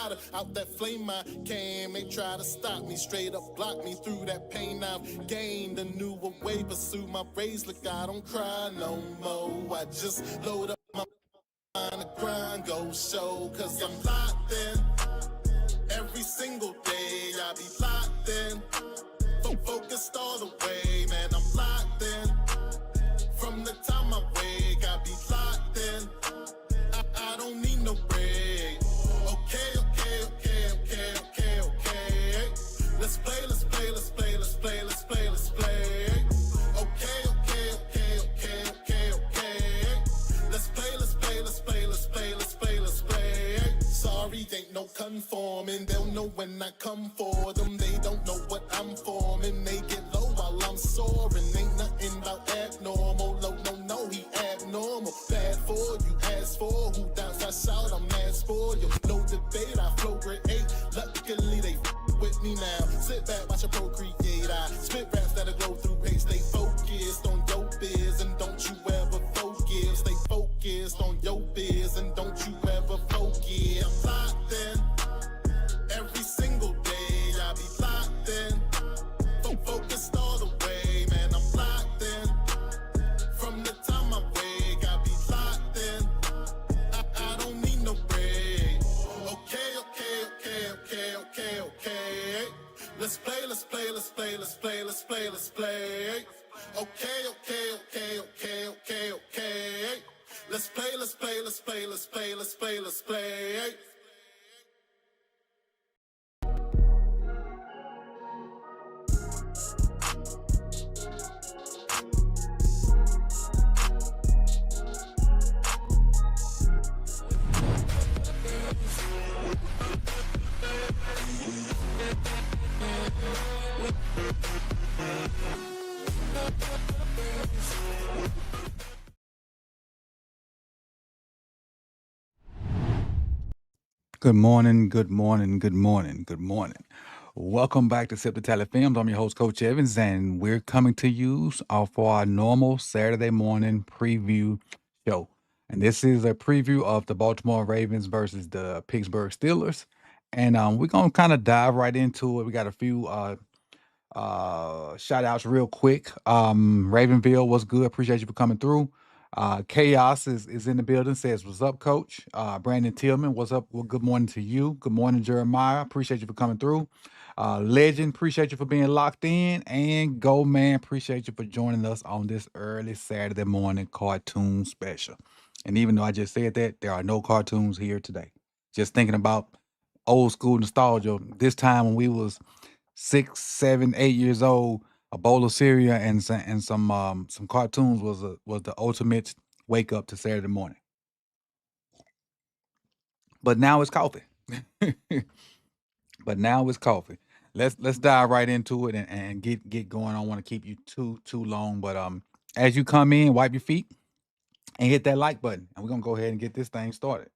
hotter. Out that flame I came, they try to stop me, straight up block me through that pain. I've gained a newer way, pursue my rays. Look, I don't cry no more. I just load up my mind, the grind go show, cause I'm locked in. Every single day I be locked in. Focused all the way, man, I'm locked in. From the time I wake, I be locked in. I don't need no break. Okay. Let's play. Okay. Sorry, ain't no conforming. They'll know when I come for them. They don't know what I'm forming. They get low while I'm soaring. Ain't nothing about abnormal. No, he abnormal. Bad for you, ask for who doubts I shout. I'm asked for you. No debate, I flow grade 8. Luckily, they with me now. Sit back, watch a procreate. I spit raps that'll go through hate. Stay focused on your biz and don't you ever focus. Stay focused on your biz and don't you ever focus. I'm locked in. Every single day I be locked in. Focused all the way, man, I'm locked in. From the time I wake, I be locked in. I don't need no break. Okay. Let's play. Okay. Let's play. Good morning. Welcome back to Sip the Tally Films. I'm your host, Coach Evans, and we're coming to you for our normal Saturday morning preview show. And this is a preview of the Baltimore Ravens versus the Pittsburgh Steelers. And we're going to kind of dive right into it. We got a few shout outs real quick. Ravenville, what's good? Appreciate you for coming through. Chaos is in the building, says, what's up, coach? Brandon Tillman, what's up? Well, good morning to you. Good morning, Jeremiah. Appreciate you for coming through. Legend, appreciate you for being locked in. And Go Man, appreciate you for joining us on this early Saturday morning cartoon special. And even though I just said that, there are no cartoons here today. Just thinking about old school nostalgia. This time when we was 6, 7, 8 years old, a bowl of cereal and some cartoons was the ultimate wake up to Saturday morning. But now it's coffee. Let's dive right into it and get going. I don't want to keep you too long, but as you come in, wipe your feet and hit that like button, and we're gonna go ahead and get this thing started.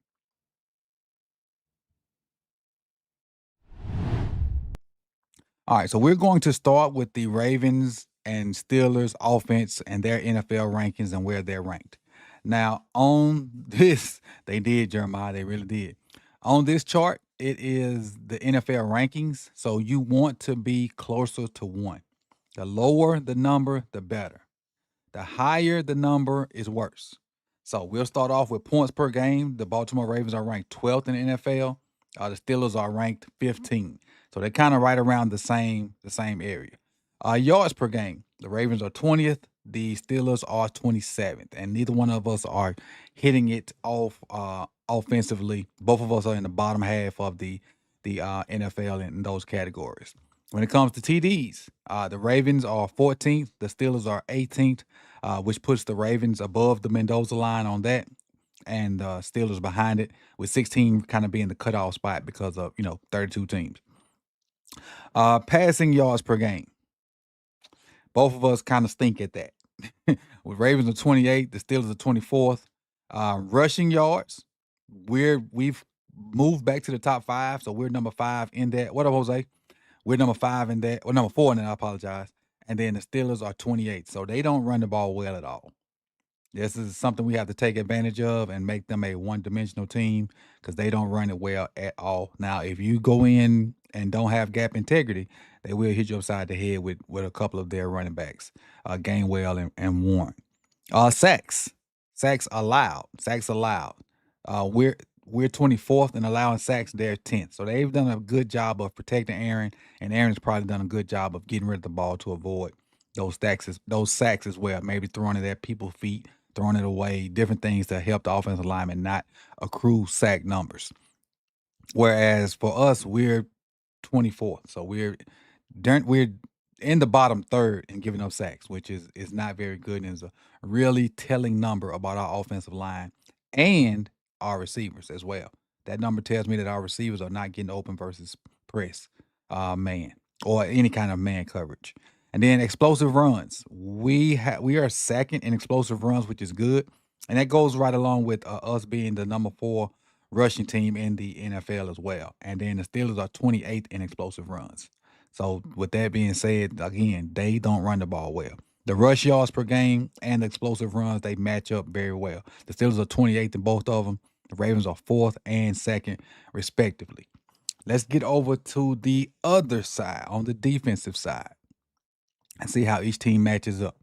All right, so we're going to start with the Ravens and Steelers offense and their NFL rankings and where they're ranked. Now, on this, they did, Jeremiah, they really did. On this chart, it is the NFL rankings, so you want to be closer to 1. The lower the number, the better. The higher the number is worse. So we'll start off with points per game. The Baltimore Ravens are ranked 12th in the NFL. The Steelers are ranked 15. So they're kind of right around the same area. Yards per game. The Ravens are 20th. The Steelers are 27th. And neither one of us are hitting it off offensively. Both of us are in the bottom half of the NFL in those categories. When it comes to TDs, the Ravens are 14th. The Steelers are 18th, which puts the Ravens above the Mendoza line on that, and Steelers behind it, with 16 kind of being the cutoff spot because of 32 teams. Passing yards per game. Both of us kind of stink at that. With Ravens are 28, the Steelers are 24th. Rushing yards, we've moved back to the top 5, so we're number 5 in that. What up, Jose? We're number 5 in that, or number 4 in that, I apologize. And then the Steelers are 28, so they don't run the ball well at all. This is something we have to take advantage of and make them a one-dimensional team because they don't run it well at all. Now, if you go in and don't have gap integrity, they will hit you upside the head with a couple of their running backs, Gainwell and Warren. Sacks. Sacks allowed. Sacks allowed. We're 24th in allowing sacks. They're 10th. So they've done a good job of protecting Aaron, and Aaron's probably done a good job of getting rid of the ball to avoid those sacks as well. Maybe throwing it at people's feet, throwing it away, different things to help the offensive lineman not accrue sack numbers. Whereas for us, we're 24th. So we're in the bottom third in giving up sacks, which is not very good and is a really telling number about our offensive line and our receivers as well. That number tells me that our receivers are not getting open versus press man or any kind of man coverage. And then explosive runs. We are second in explosive runs, which is good. And that goes right along with us being the number 4 rushing team in the NFL as well. And then the Steelers are 28th in explosive runs. So with that being said, again, they don't run the ball well. The rush yards per game and the explosive runs, they match up very well. The Steelers are 28th in both of them. The Ravens are 4th and 2nd, respectively. Let's get over to the other side, on the defensive side, and see how each team matches up.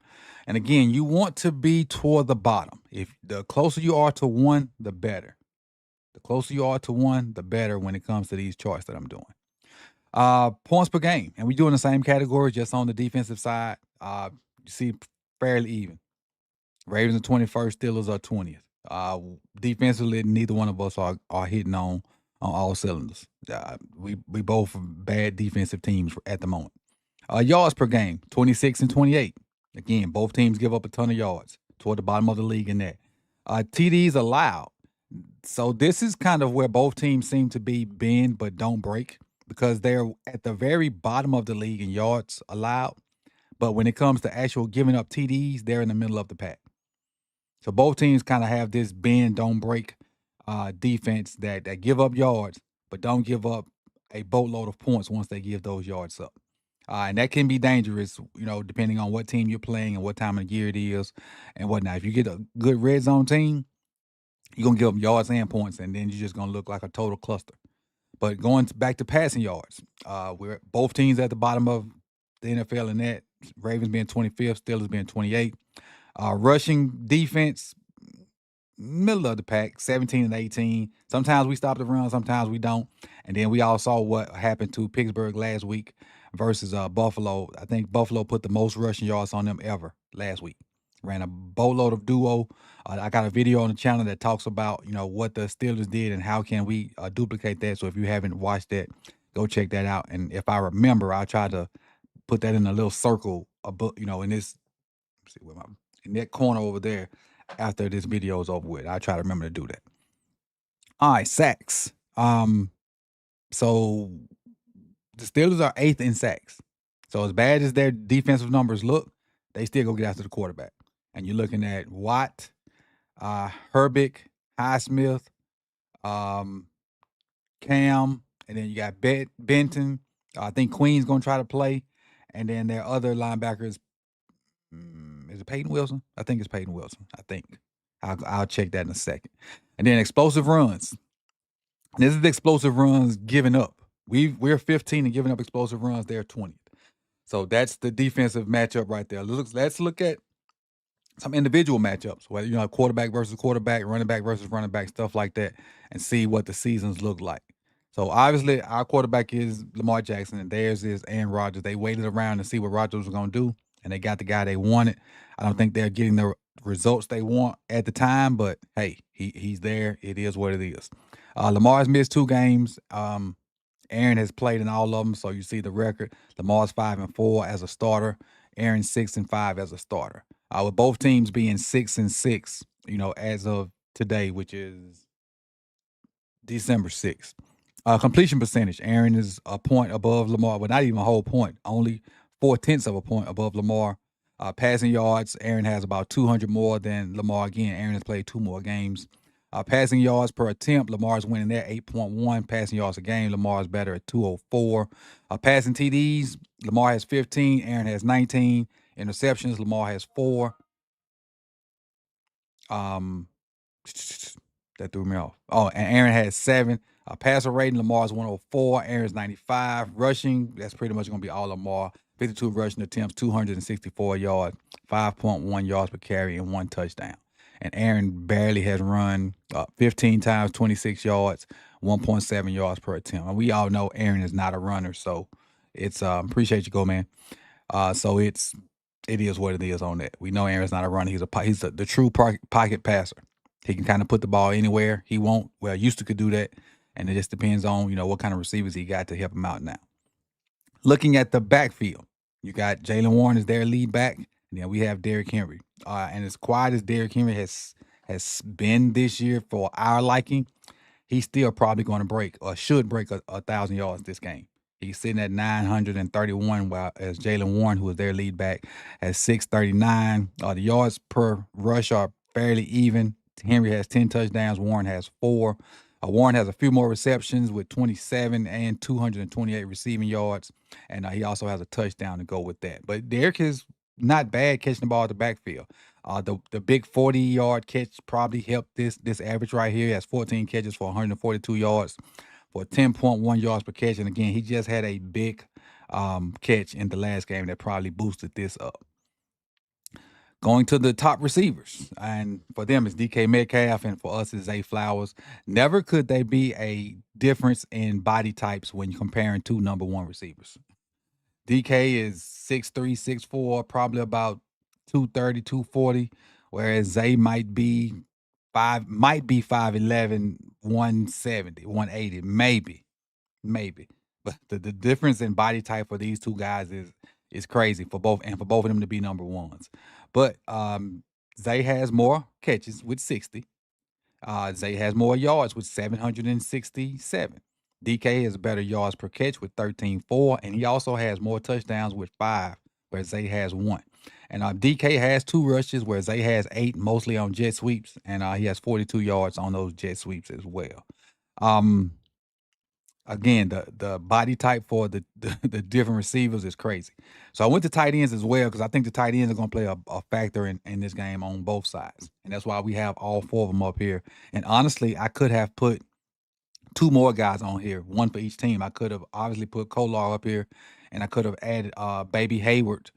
And again, you want to be toward the bottom. If the closer you are to 1, the better. The closer you are to 1, the better when it comes to these charts that I'm doing. Points per game, and we do in the same category, just on the defensive side. You see fairly even. Ravens are 21st, Steelers are 20th. Defensively, neither one of us are hitting on all cylinders. We both are bad defensive teams at the moment. Yards per game, 26 and 28. Again, both teams give up a ton of yards, toward the bottom of the league in that. TDs allowed. So this is kind of where both teams seem to be bend but don't break, because they're at the very bottom of the league in yards allowed. But when it comes to actual giving up TDs, they're in the middle of the pack. So both teams kind of have this bend, don't break defense that give up yards, but don't give up a boatload of points once they give those yards up. And that can be dangerous, depending on what team you're playing and what time of the year it is and whatnot. If you get a good red zone team, you're going to give them yards and points, and then you're just going to look like a total cluster. But going back to passing yards, we're both teams at the bottom of the NFL in that. Ravens being 25th, Steelers being 28th. Rushing defense, middle of the pack, 17 and 18. Sometimes we stop the run, sometimes we don't. And then we all saw what happened to Pittsburgh last week versus Buffalo. I think Buffalo put the most rushing yards on them ever last week. Ran a boatload of duo. I got a video on the channel that talks about, what the Steelers did and how can we duplicate that. So if you haven't watched that, go check that out. And if I remember, I'll try to put that in a little circle, in this, see where in that corner over there after this video is over with. I'll try to remember to do that. All right, sacks. So the Steelers are 8th in sacks. So as bad as their defensive numbers look, they still go get after the quarterback. And you're looking at Watt, Herbig, Highsmith, Cam, and then you got Benton. I think Queen's going to try to play. And then their other linebackers, is it Peyton Wilson? I think it's Peyton Wilson. I think. I'll check that in a second. And then explosive runs. This is the explosive runs given up. We're 15 and giving up explosive runs. They're 20th. So that's the defensive matchup right there. Let's look at some individual matchups, whether quarterback versus quarterback, running back versus running back, stuff like that, and see what the seasons look like. So obviously our quarterback is Lamar Jackson and theirs is Aaron Rodgers. They waited around to see what Rodgers was going to do, and they got the guy they wanted. I don't think they're getting the results they want at the time, but hey, he's there. It is what it is. Lamar's missed 2 games. Aaron has played in all of them, so you see the record. Lamar's 5-4 as a starter. Aaron 6-5 as a starter. With both teams being 6-6, as of today, which is December 6th. Completion percentage. Aaron is a point above Lamar, but not even a whole point. Only 0.4 of a point above Lamar. Passing yards, Aaron has about 200 more than Lamar. Again, Aaron has played 2 more games. Passing yards per attempt, Lamar's winning there, 8.1. Passing yards a game, Lamar's better at 204. Passing TDs, Lamar has 15, Aaron has 19. Interceptions, Lamar has 4. Um, that threw me off. Oh, and Aaron had 7. Passer rating, Lamar's 104. Aaron's 95. Rushing, that's pretty much going to be all Lamar. 52 rushing attempts, 264 yards, 5.1 yards per carry, and 1 touchdown. And Aaron barely has run 15 times, 26 yards, 1.7 yards per attempt. And we all know Aaron is not a runner, so it's appreciate you, go man. So it is what it is on that. We know Aaron's not a runner. He's the true pocket passer. He can kind of put the ball anywhere he won't. Well, used to could do that, and it just depends on what kind of receivers he got to help him out now. Looking at the backfield, you got Jalen Warren as their lead back, and then we have Derrick Henry. And as quiet as Derrick Henry has been this year for our liking, he's still probably going to break or should break 1,000 yards this game. He's sitting at 931, while as Jalen Warren, who is their lead back, has 639. The yards per rush are fairly even. Henry has 10 touchdowns. Warren has 4. Warren has a few more receptions with 27 and 228 receiving yards, and he also has a touchdown to go with that. But Derrick is not bad catching the ball at the backfield. The big 40-yard catch probably helped this average right here. He has 14 catches for 142 yards for 10.1 yards per catch. And again, he just had a big catch in the last game that probably boosted this up. Going to the top receivers, and for them it's DK Metcalf, and for us it's Zay Flowers. Never could they be a difference in body types when you're comparing 2 number 1 receivers. DK is 6'3", 6'4", probably about 230, 240, whereas Zay might be 5'11", 170, 180, maybe. But the difference in body type for these 2 guys is crazy for both of them to be number 1s. But Zay has more catches with 60. Zay has more yards with 767. DK has better yards per catch with 13.4, and he also has more touchdowns with 5, where Zay has 1. And DK has 2 rushes, where Zay has 8, mostly on jet sweeps, and he has 42 yards on those jet sweeps as well. Again, the body type for the different receivers is crazy. So I went to tight ends as well, because I think the tight ends are going to play a factor in this game on both sides. And that's why we have all 4 of them up here. And honestly, I could have put 2 more guys on here, 1 for each team. I could have obviously put Kolar up here, and I could have added Baby Hayward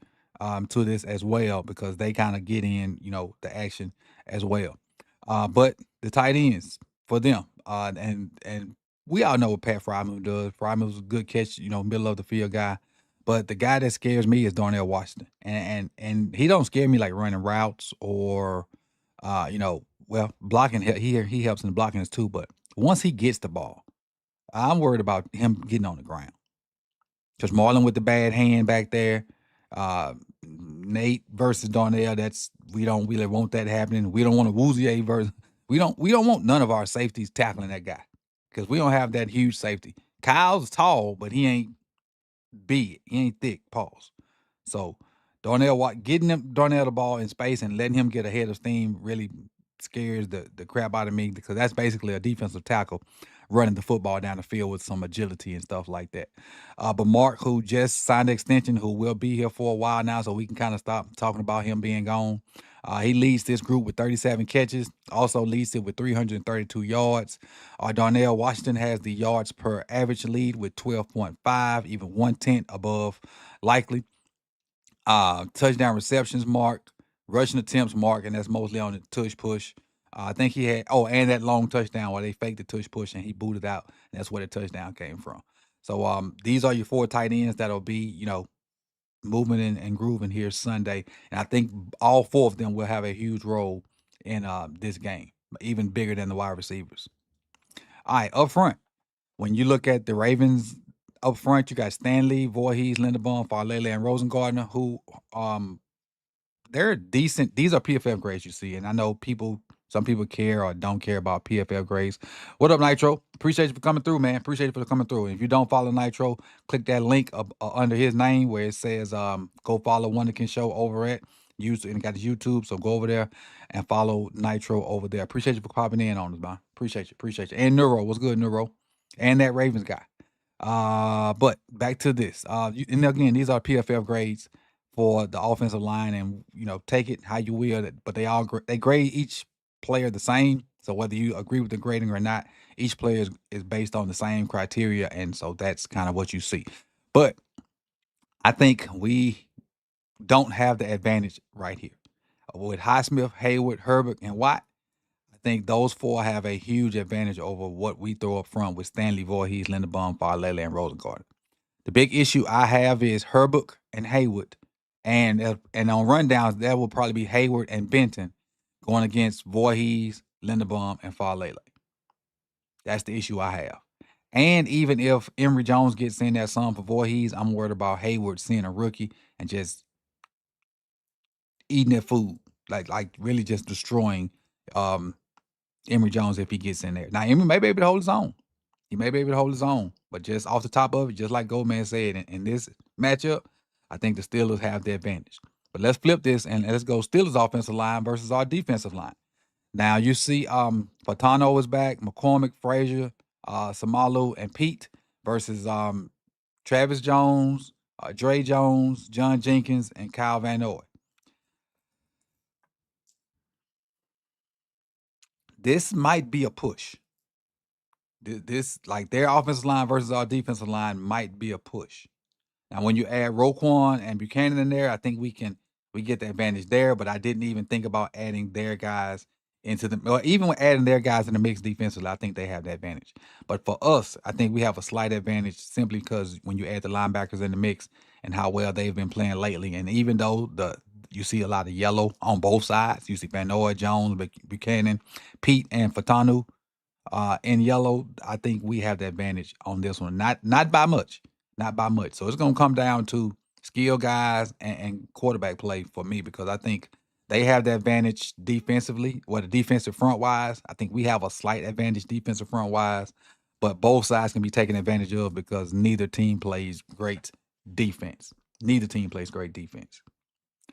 to this as well, because they kind of get in, the action as well. But the tight ends for them, and we all know what Pat Frymuth does. Frymuth's a good catch, middle of the field guy. But the guy that scares me is Darnell Washington, and he don't scare me like running routes or, blocking. He helps in the blocking too. But once he gets the ball, I'm worried about him getting on the ground. Because Marlon with the bad hand back there, Nate versus Darnell. We don't really want that happening. We don't want a Woozier versus. We don't want none of our safeties tackling that guy, because we don't have that huge safety. Kyle's tall, but he ain't big. He ain't thick. Pause. So getting Darnell the ball in space and letting him get ahead of steam really scares the crap out of me, because that's basically a defensive tackle running the football down the field with some agility and stuff like that. But Mark, who just signed an extension, who will be here for a while now, so we can kind of stop talking about him being gone. He leads this group with 37 catches, also leads it with 332 yards. Darnell Washington has the yards per average lead with 12.5, even 1/10 above likely. Touchdown receptions marked, rushing attempts marked, and that's mostly on the tush push. I think he had, and that long touchdown where they faked the tush push and he booted out. And that's where the touchdown came from. So these are your 4 tight ends that'll be, moving and grooving here Sunday. And I think all 4 of them will have a huge role in this game, even bigger than the wide receivers. All right, up front, when you look at the Ravens up front, you got Stanley, Voorhees, Linderbaum, Farlele, and Rosengartner, who they're decent. These are PFF grades you see, and I know some people care or don't care about PFF grades. What up, Nitro? Appreciate you for coming through, man. Appreciate you for coming through. And if you don't follow Nitro, click that link up under his name where it says go follow Wonderkin Show over at YouTube, and got his YouTube. So go over there and follow Nitro over there. Appreciate you for popping in on us, man. Appreciate you. And Neuro, what's good, Neuro? And that Ravens guy. But back to this. And again, these are PFF grades for the offensive line, and take it how you will. But they grade each player the same. So whether you agree with the grading or not, each player is based on the same criteria, and so that's kind of what you see. But I think we don't have the advantage right here with Highsmith, Hayward, Herbert, and Watt. I think those four have a huge advantage over what we throw up front with Stanley, Voorhees, Linderbaum, Farley, and Rosengarten. The big issue I have is Herbert and Hayward, and on rundowns that will probably be Hayward and Benton going against Voorhees, Linderbaum, and Farley. That's the issue I have. And even if Emory Jones gets in that some for Voorhees, I'm worried about Hayward seeing a rookie and just eating that food, like really just destroying Emory Jones if he gets in there. Now Emory may be able to hold his own. He may be able to hold his own, but just off the top of it, just like Goldman said, in this matchup, I think the Steelers have the advantage. But let's flip this and let's go Steelers offensive line versus our defensive line. Now you see Patano is back, McCormick, Frazier, Samalu, and Pete versus Travis Jones, Dre Jones, John Jenkins, and Kyle Van Noy. This might be a push. This like their offensive line versus our defensive line might be a push. Now, when you add Roquan and Buchanan in there, I think we get the advantage there. But I didn't even think about adding their guys into the, or even when adding their guys in the mix defensively, I think they have the advantage. But for us, I think we have a slight advantage simply because when you add the linebackers in the mix and how well they've been playing lately, and even though you see a lot of yellow on both sides, you see Van Noy, Jones, Buchanan, Pete, and Fatanu in yellow. I think we have the advantage on this one. Not by much. Not by much. So it's going to come down to skill guys and quarterback play for me because I think they have the advantage defensively, or the defensive front wise. I think we have a slight advantage defensive front wise, but both sides can be taken advantage of because neither team plays great defense. Neither team plays great defense.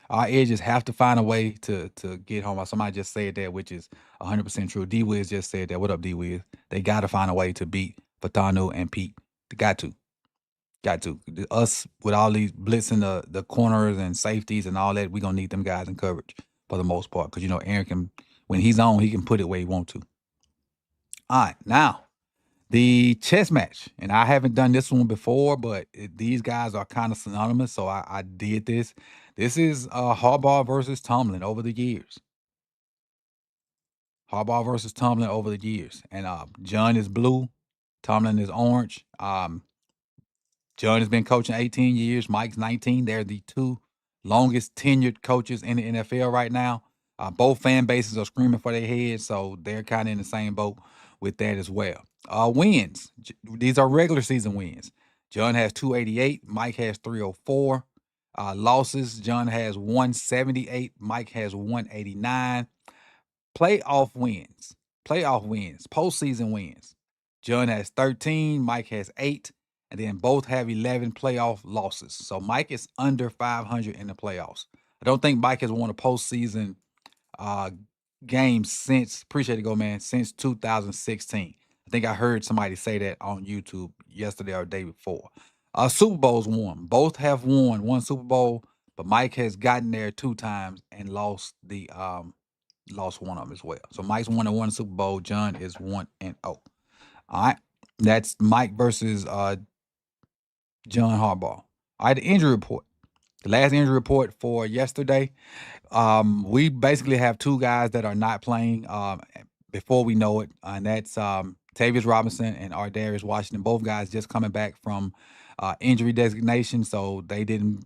Our edges have to find a way to get home. Somebody just said that, which is 100% true. D Wiz just said that. What up, D Wiz? They got to find a way to beat Fatano and Pete. They got to. Got to. Us with all these blitzing the corners and safeties and all that, we're going to need them guys in coverage for the most part. Because, Aaron can, when he's on, he can put it where he wants to. All right. Now, the chess match. And I haven't done this one before, but these guys are kind of synonymous. So I did this. This is Harbaugh versus Tomlin over the years. Harbaugh versus Tomlin over the years. And John is blue. Tomlin is orange. John has been coaching 18 years. Mike's 19. They're the two longest tenured coaches in the NFL right now. Both fan bases are screaming for their heads, so they're kind of in the same boat with that as well. Wins. These are regular season wins. John has 288. Mike has 304. Losses. John has 178. Mike has 189. Playoff wins. Postseason wins. John has 13. Mike has 8. And then both have 11 playoff losses. So Mike is under 500 in the playoffs. I don't think Mike has won a postseason game since, appreciate it, go man, since 2016. I think I heard somebody say that on YouTube yesterday or the day before. Super Bowls won. Both have won one Super Bowl, but Mike has gotten there 2 times and lost one of them as well. So Mike's won and won Super Bowl. John is 1-0. All right. That's Mike versus John Harbaugh. All right, the injury report. The last injury report for yesterday. We basically have 2 guys that are not playing before we know it, and that's Tavius Robinson and Ardarius Washington. Both guys just coming back from injury designation, so they didn't,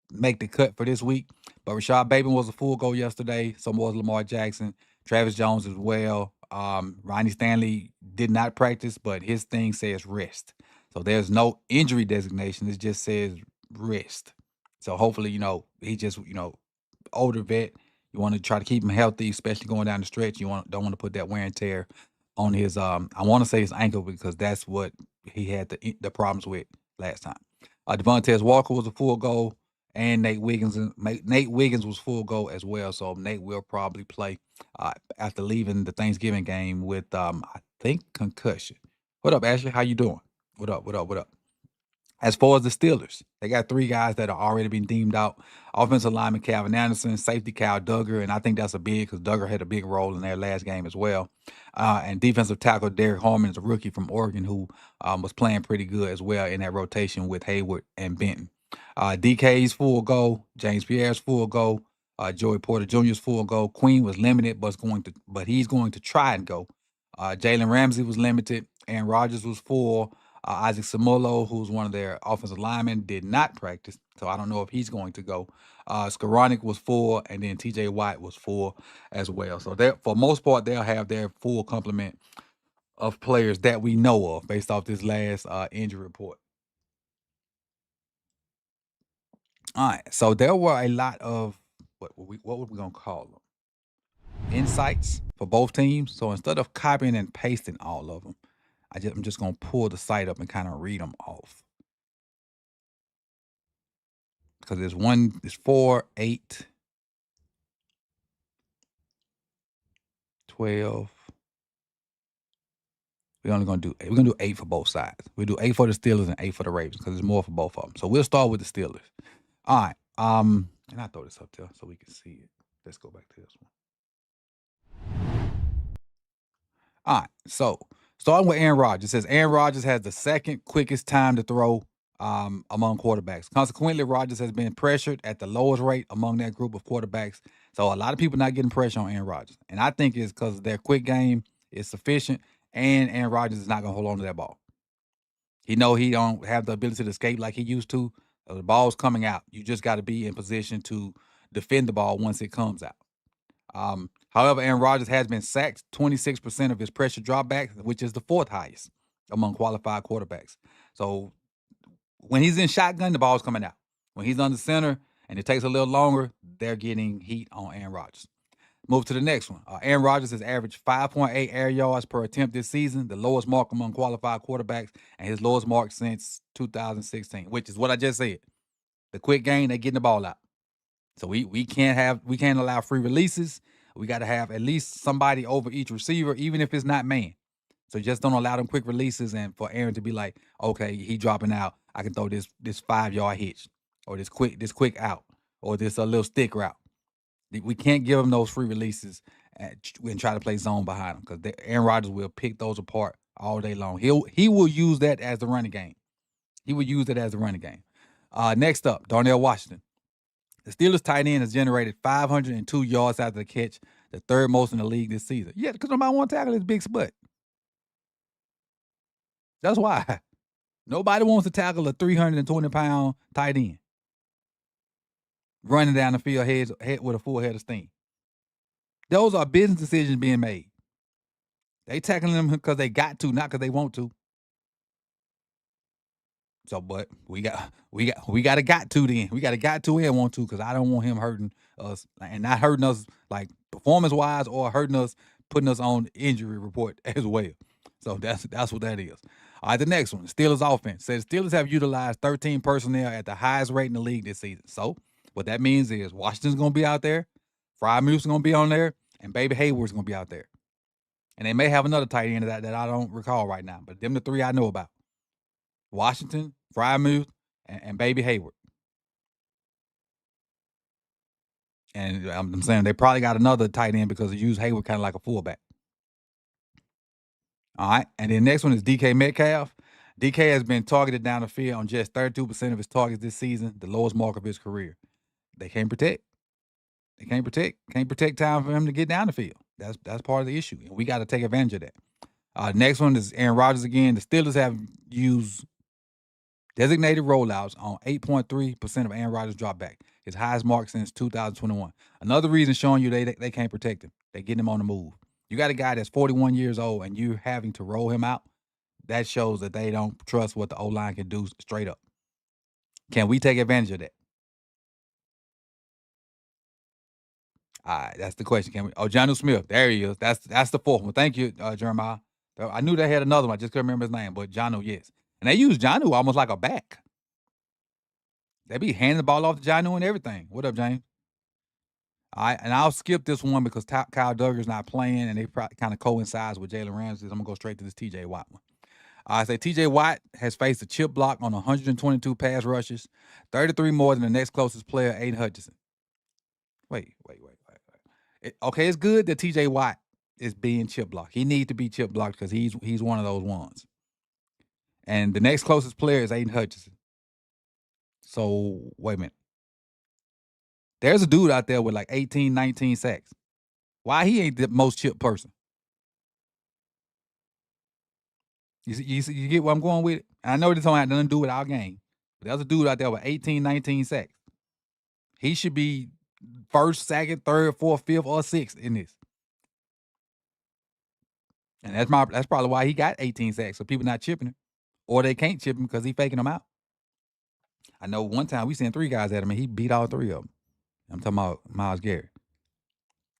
make the cut for this week. But Rashad Bateman was a full go yesterday. So was Lamar Jackson. Travis Jones as well. Ronnie Stanley did not practice, but his thing says rest. So there's no injury designation. It just says rest. So hopefully, he just, older vet. You want to try to keep him healthy, especially going down the stretch. You don't want to put that wear and tear on his I want to say his ankle because that's what he had the problems with last time. Devontae Walker was a full go, and Nate Wiggins was full go as well. So Nate will probably play after leaving the Thanksgiving game with I think concussion. What up, Ashley? How you doing? What up? As far as the Steelers, they got 3 guys that are already been deemed out. Offensive lineman Calvin Anderson, safety Kyle Duggar, and I think that's a big because Duggar had a big role in their last game as well. And defensive tackle Derek Harmon is a rookie from Oregon who was playing pretty good as well in that rotation with Hayward and Benton. DK's full go, James Pierre's full go, Joey Porter Jr.'s full go. Queen was limited, but he's going to try and go. Jalen Ramsey was limited, and Rogers was full. Isaac Samolo, who's one of their offensive linemen, did not practice, so I don't know if he's going to go. Skoranek was full, and then TJ White was full as well. So for most part, they'll have their full complement of players that we know of based off this last injury report. All right, so there were a lot of what were we gonna call them? Insights for both teams. So instead of copying and pasting all of them, I'm just gonna pull the site up and kind of read them off. Because there's 4, 8, 12. We're gonna do 8 for both sides. We'll do 8 for the Steelers and 8 for the Ravens because there's more for both of them. So we'll start with the Steelers. All right. And I throw this up there so we can see it. Let's go back to this one. All right. So starting with Aaron Rodgers, it says Aaron Rodgers has the second quickest time to throw among quarterbacks. Consequently, Rodgers has been pressured at the lowest rate among that group of quarterbacks. So a lot of people not getting pressure on Aaron Rodgers. And I think it's because their quick game is sufficient and Aaron Rodgers is not going to hold on to that ball. He don't have the ability to escape like he used to. The ball's coming out. You just got to be in position to defend the ball once it comes out. However, Aaron Rodgers has been sacked 26% of his pressure dropbacks, which is the 4th highest among qualified quarterbacks. So when he's in shotgun, the ball's coming out. When he's under center and it takes a little longer, they're getting heat on Aaron Rodgers. Move to the next one. Aaron Rodgers has averaged 5.8 air yards per attempt this season, the lowest mark among qualified quarterbacks, and his lowest mark since 2016, which is what I just said. The quick game, they're getting the ball out. So we can't allow free releases. We got to have at least somebody over each receiver, even if it's not man. So just don't allow them quick releases and for Aaron to be like, okay, he dropping out. I can throw this 5-yard hitch or this quick out or this little stick route. We can't give him those free releases and try to play zone behind him because Aaron Rodgers will pick those apart all day long. He will use that as the running game. Next up, Darnell Washington. The Steelers tight end has generated 502 yards after the catch, the 3rd most in the league this season. Yeah, because nobody want to tackle his big split. That's why. Nobody wants to tackle a 320-pound tight end running down the field head with a full head of steam. Those are business decisions being made. They tackling them because they got to, not because they want to. So, but we got a got to then. We got a got to and want to because I don't want him hurting us and not hurting us like performance wise or hurting us, putting us on injury report as well. So that's what that is. All right, the next one, Steelers offense says Steelers have utilized 13 personnel at the highest rate in the league this season. So what that means is Washington's going to be out there, Freiermuth's going to be on there, and Baby Hayward's going to be out there. And they may have another tight end that I don't recall right now, but them the 3 I know about. Washington, Freiermuth, and Baby Hayward. And I'm saying they probably got another tight end because they use Hayward kind of like a fullback. All right. And then next one is DK Metcalf. DK has been targeted down the field on just 32% of his targets this season, the lowest mark of his career. They can't protect. Can't protect time for him to get down the field. That's part of the issue. And we got to take advantage of that. Next one is Aaron Rodgers again. The Steelers have used designated rollouts on 8.3% of Aaron Rodgers' dropback, his highest mark since 2021. Another reason showing you they can't protect him. They getting him on the move. You got a guy that's 41 years old and you're having to roll him out. That shows that they don't trust what the O-line can do straight up. Can we take advantage of that? All right, that's the question. Can we? Oh, Jonnu Smith. There he is. That's the 4th one. Thank you, Jeremiah. I knew they had another one. I just couldn't remember his name, but Jonnu, yes. And they use Jonnu almost like a back. They be handing the ball off to Jonnu and everything. What up, James? All right, and I'll skip this one because Kyle Duggar's not playing, and they probably kind of coincides with Jalen Ramsey. I'm going to go straight to this TJ Watt one. I say TJ Watt has faced a chip block on 122 pass rushes, 33 more than the next closest player, Aiden Hutchinson. Wait. Okay, it's good that TJ Watt is being chip blocked. He needs to be chip blocked because he's one of those ones. And the next closest player is Aiden Hutchinson. So wait a minute. There's a dude out there with like 18, 19 sacks. Why he ain't the most chip person? You get where I'm going with it? I know this don't have nothing to do with our game. But there's a dude out there with 18, 19 sacks. He should be first, second, third, fourth, fifth, or sixth in this. And that's probably why he got 18 sacks. So people not chipping him. Or they can't chip him because he faking them out. I know one time we sent 3 guys at him and he beat all 3 of them. I'm talking about Myles Garrett.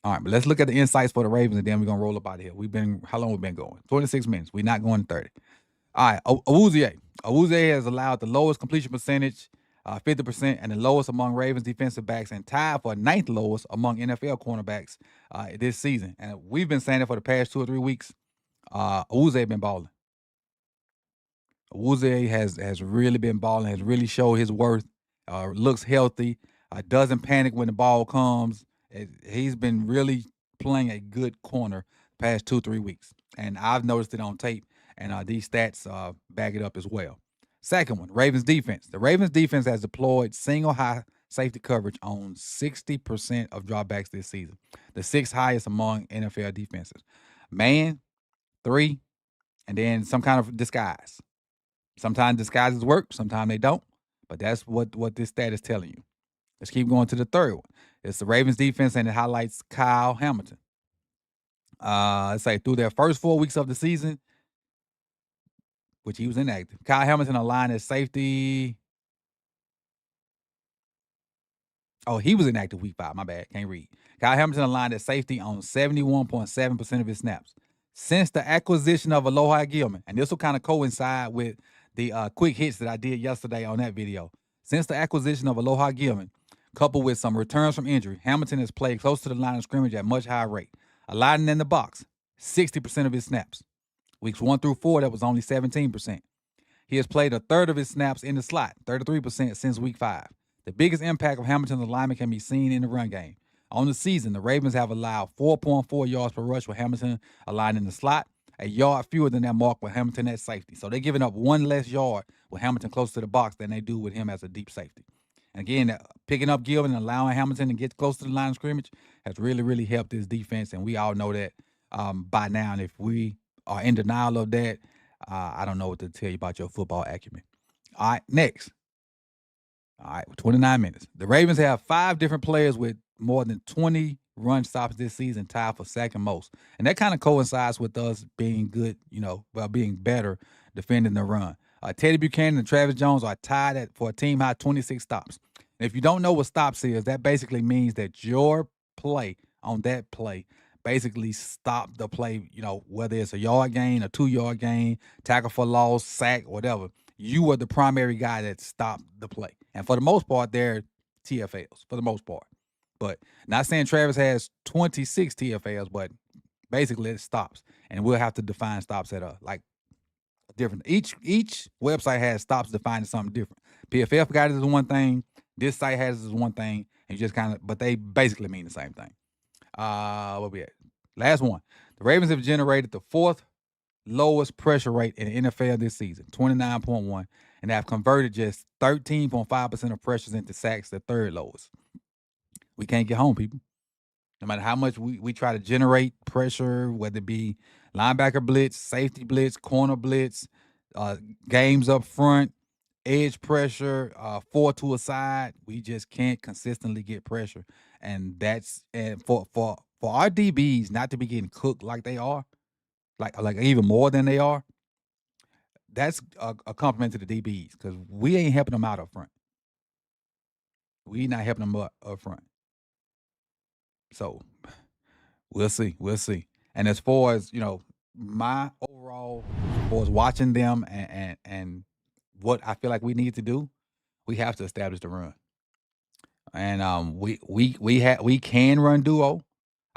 All right, but let's look at the insights for the Ravens and then we're gonna roll up out of here. How long we been going? 26 minutes. We're not going to 30. All right, Awuzie has allowed the lowest completion percentage, 50%, and the lowest among Ravens defensive backs, and tied for 9th lowest among NFL cornerbacks this season. And we've been saying it for the past 2 or 3 weeks. Awuzie been balling. Awuzie has really been balling, has really showed his worth, looks healthy, doesn't panic when the ball comes. He's been really playing a good corner past 2-3 weeks. And I've noticed it on tape, and these stats back it up as well. Second one, Ravens defense. The Ravens defense has deployed single high safety coverage on 60% of dropbacks this season, the 6th highest among NFL defenses. Man, 3, and then some kind of disguise. Sometimes disguises work, sometimes they don't. But that's what this stat is telling you. Let's keep going to the third one. It's the Ravens defense, and it highlights Kyle Hamilton. Let's say through their first 4 weeks of the season, which he was inactive, Kyle Hamilton aligned as safety. Oh, he was inactive week 5. My bad. Can't read. Kyle Hamilton aligned as safety on 71.7% of his snaps. Since the acquisition of Aloha Gilman, and this will kind of coincide with the quick hits that I did yesterday on that video. Since the acquisition of Aloha Gilman, coupled with some returns from injury, Hamilton has played close to the line of scrimmage at a much higher rate. Aligning in the box, 60% of his snaps. Weeks 1 through 4, that was only 17%. He has played a third of his snaps in the slot, 33% since week 5. The biggest impact of Hamilton's alignment can be seen in the run game. On the season, the Ravens have allowed 4.4 yards per rush with Hamilton aligned in the slot, a yard fewer than that mark with Hamilton at safety. So they're giving up 1 less yard with Hamilton close to the box than they do with him as a deep safety. And again, picking up Gilman and allowing Hamilton to get close to the line of scrimmage has really, really helped this defense. And we all know that by now. And if we are in denial of that, I don't know what to tell you about your football acumen. All right, next. All right, 29 minutes. The Ravens have 5 different players with more than 20 run stops this season, tied for second most. And that kind of coincides with us being good, being better defending the run. Teddy Buchanan and Travis Jones are tied for a team high 26 stops. And if you don't know what stops is, that basically means that your play on that play basically stop the play, whether it's a yard gain, a 2-yard gain, tackle for loss, sack, whatever. You were the primary guy that stopped the play. And for the most part, they're TFLs, for the most part. But not saying Travis has 26 TFLs, but basically it stops. And we'll have to define stops at different. Each website has stops defined as something different. PFF got it as one thing. This site has it as one thing. And just but they basically mean the same thing. What we at? Last one. The Ravens have generated the 4th lowest pressure rate in the NFL this season, 29.1, and have converted just 13.5% of pressures into sacks, the 3rd lowest. We can't get home, people. No matter how much we try to generate pressure, whether it be linebacker blitz, safety blitz, corner blitz, games up front, edge pressure, 4 to a side, we just can't consistently get pressure. And for our DBs not to be getting cooked like they are, like even more than they are, that's a compliment to the DBs because we ain't helping them out up front. We not helping them up front. So we'll see. And as far as, my overall, as far as watching them and what I feel like we need to do, we have to establish the run. And we can run duo.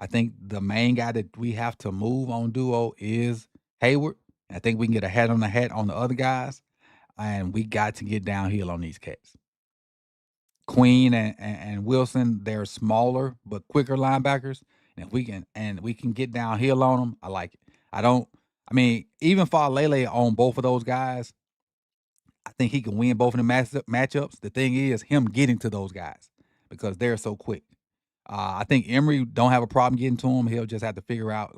I think the main guy that we have to move on duo is Hayward. And I think we can get a hat on the other guys, and we got to get downhill on these cats. Queen and Wilson, they're smaller but quicker linebackers. And if we can get downhill on them, I like it. I mean, even Falele on both of those guys, I think he can win both of the matchups. The thing is him getting to those guys because they're so quick. I think Emery don't have a problem getting to him. He'll just have to figure out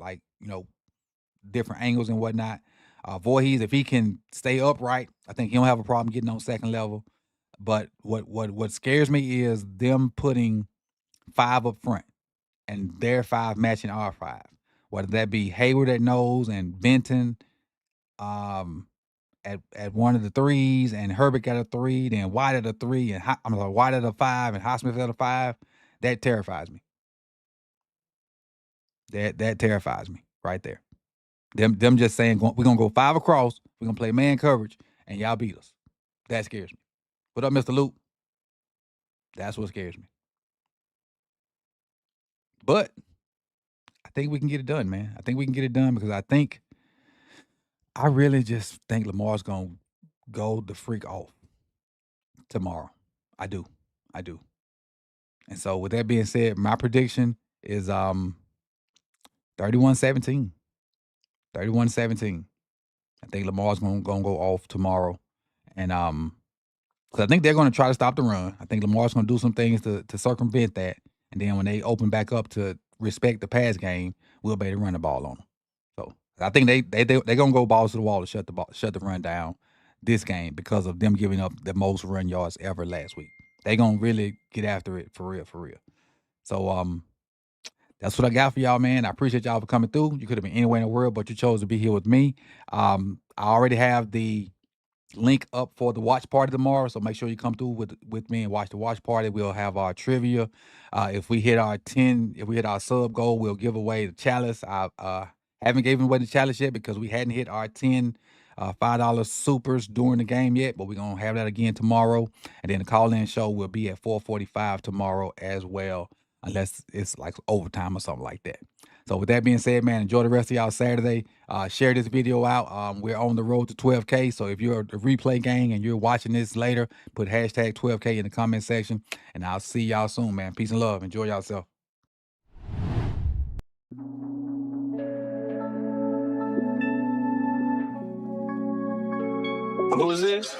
different angles and whatnot. Voorhees, if he can stay upright, I think he don't have a problem getting on second level. But what scares me is them putting 5 up front and their 5 matching our 5. Whether that be Hayward at nose and Benton at one of the 3s and Herbert at a 3, then White at a 3 and White at a 5 and Highsmith at a 5, that terrifies me. That terrifies me right there. Them just saying we're gonna go 5 across, we're gonna play man coverage, and y'all beat us. That scares me. What up, Mr. Luke? That's what scares me. But I think we can get it done, man. I think we can get it done because I really just think Lamar's gonna go the freak off tomorrow. I do. And so with that being said, my prediction is 31-17. 31-17. I think Lamar's gonna go off tomorrow. And because I think they're gonna try to stop the run. I think Lamar's gonna do some things to circumvent that. And then when they open back up to respect the pass game, we'll be able to run the ball on them. So I think they're gonna go balls to the wall to shut the run down this game because of them giving up the most run yards ever last week. They're gonna really get after it for real. So that's what I got for y'all, man. I appreciate y'all for coming through. You could have been anywhere in the world, but you chose to be here with me. I already have the link up for the watch party tomorrow, so make sure you come through with me and watch the watch party. We'll have our trivia. If we hit our sub goal, we'll give away the chalice. I haven't given away the chalice yet because we hadn't hit our 10 $5 supers during the game yet, but we're gonna have that again tomorrow. And then the call-in show will be at 4:45 tomorrow as well, unless it's like overtime or something like that. So with that being said, man, enjoy the rest of y'all Saturday. Share this video out. We're on the road to 12K. So if you're a replay gang and you're watching this later, put hashtag 12K in the comment section. And I'll see y'all soon, man. Peace and love. Enjoy yourself. Who is this?